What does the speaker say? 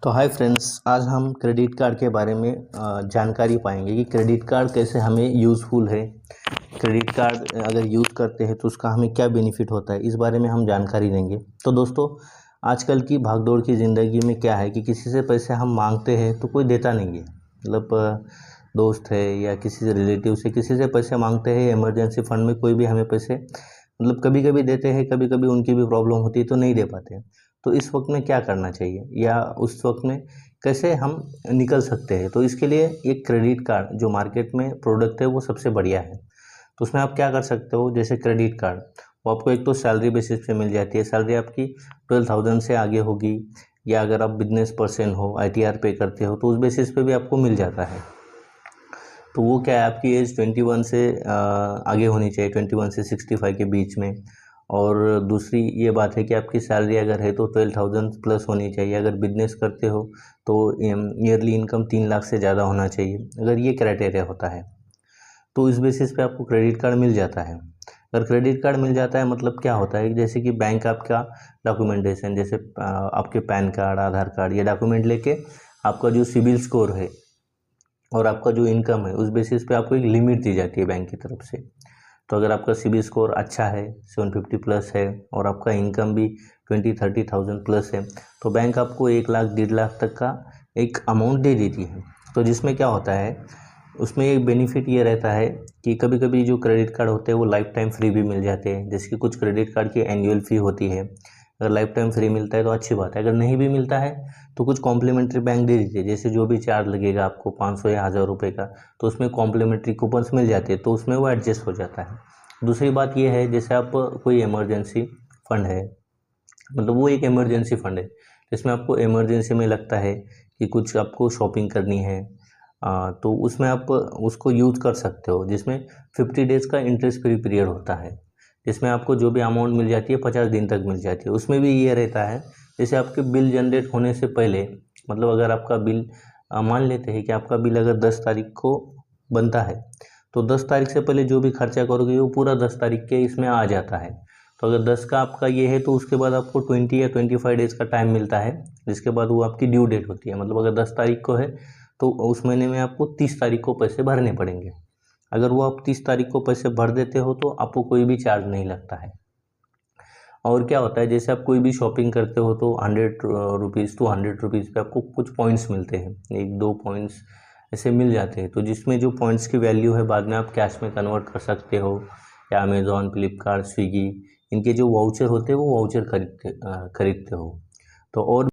तो hi friends, आज हम क्रेडिट कार्ड के बारे में जानकारी पाएंगे कि क्रेडिट कार्ड कैसे हमें यूज़फुल है। क्रेडिट कार्ड अगर यूज़ करते हैं तो उसका हमें क्या बेनिफिट होता है, इस बारे में हम जानकारी देंगे। तो दोस्तों, आजकल की भागदौड़ की ज़िंदगी में क्या है कि किसी से पैसे हम मांगते हैं तो कोई देता नहीं है। मतलब दोस्त है या किसी से रिलेटिव से किसी से पैसे मांगते हैं, इमरजेंसी फंड में कोई भी हमें पैसे मतलब कभी कभी देते हैं, कभी कभी उनकी भी प्रॉब्लम होती है तो नहीं दे पाते। तो इस वक्त में क्या करना चाहिए या उस वक्त में कैसे हम निकल सकते हैं, तो इसके लिए एक क्रेडिट कार्ड जो मार्केट में प्रोडक्ट है वो सबसे बढ़िया है। तो उसमें आप क्या कर सकते हो, जैसे क्रेडिट कार्ड वो आपको एक तो सैलरी बेसिस पे मिल जाती है। सैलरी आपकी 12,000 से आगे होगी, या अगर आप बिजनेस पर्सन हो, ITR पे करते हो तो उस बेसिस पे भी आपको मिल जाता है। तो वो क्या है, आपकी एज 21 से आगे होनी चाहिए, 21 से 65 के बीच में। और दूसरी ये बात है कि आपकी सैलरी अगर है तो 12,000 प्लस होनी चाहिए। अगर बिजनेस करते हो तो ईयरली इनकम 3 लाख से ज़्यादा होना चाहिए। अगर ये क्राइटेरिया होता है तो इस बेसिस पे आपको क्रेडिट कार्ड मिल जाता है। अगर क्रेडिट कार्ड मिल जाता है मतलब क्या होता है, जैसे कि बैंक आपका डॉक्यूमेंटेशन, जैसे आपके पैन कार्ड, आधार कार्ड, ये डॉक्यूमेंट लेके आपका जो सिबिल स्कोर है और आपका जो इनकम है उस बेसिस पे आपको एक लिमिट दी जाती है बैंक की तरफ से। तो अगर आपका सिबिल स्कोर अच्छा है, 750 प्लस है, और आपका इनकम भी 20-30,000 प्लस है, तो बैंक आपको 1 लाख 1.5 लाख तक का एक अमाउंट दे देती है। तो जिसमें क्या होता है, उसमें एक बेनिफिट ये रहता है कि कभी कभी जो क्रेडिट कार्ड होते हैं वो लाइफ टाइम फ्री भी मिल जाते हैं। जैसे कि कुछ क्रेडिट कार्ड की एनुअल फ़ी होती है, अगर लाइफ टाइम फ्री मिलता है तो अच्छी बात है। अगर नहीं भी मिलता है तो कुछ कॉम्प्लीमेंट्री बैंक दे देती है, जैसे जो भी चार्ज लगेगा आपको 500 या 1,000 रुपये का, तो उसमें कॉम्प्लीमेंट्री कूपन्स मिल जाते हैं, तो उसमें वो एडजस्ट हो जाता है। दूसरी बात ये है, जैसे आप कोई इमरजेंसी फंड है, मतलब वो एक इमरजेंसी फंड है जिसमें आपको इमरजेंसी में लगता है कि कुछ आपको शॉपिंग करनी है, तो उसमें आप उसको यूज़ कर सकते हो, जिसमें 50 डेज़ का इंटरेस्ट फ्री पीरियड होता है, जिसमें आपको जो भी अमाउंट मिल जाती है 50 दिन तक मिल जाती है। उसमें भी ये रहता है, जैसे आपके बिल जनरेट होने से पहले, मतलब अगर आपका बिल मान लेते हैं कि आपका बिल अगर 10 तारीख को बनता है, तो 10 तारीख से पहले जो भी खर्चा करोगे वो पूरा 10 तारीख के इसमें आ जाता है। तो अगर 10 का आपका ये है तो उसके बाद आपको 20 या 25 डेज़ का टाइम मिलता है, जिसके बाद वो आपकी ड्यू डेट होती है। मतलब अगर 10 तारीख को है तो उस महीने में आपको 30 तारीख को पैसे भरने पड़ेंगे। अगर वो आप 30 तारीख को पैसे भर देते हो तो आपको कोई भी चार्ज नहीं लगता है। और क्या होता है, जैसे आप कोई भी शॉपिंग करते हो तो 100 रुपीज़ टू 100 रुपीज़ पे आपको कुछ पॉइंट्स मिलते हैं, 1-2 पॉइंट्स ऐसे मिल जाते हैं। तो जिसमें जो पॉइंट्स की वैल्यू है बाद में आप कैश में कन्वर्ट कर सकते हो, या अमेज़ॉन, फ्लिपकार्ट, स्विगी, इनके जो वाउचर होते हैं वो वाउचर खरीदते हो। तो और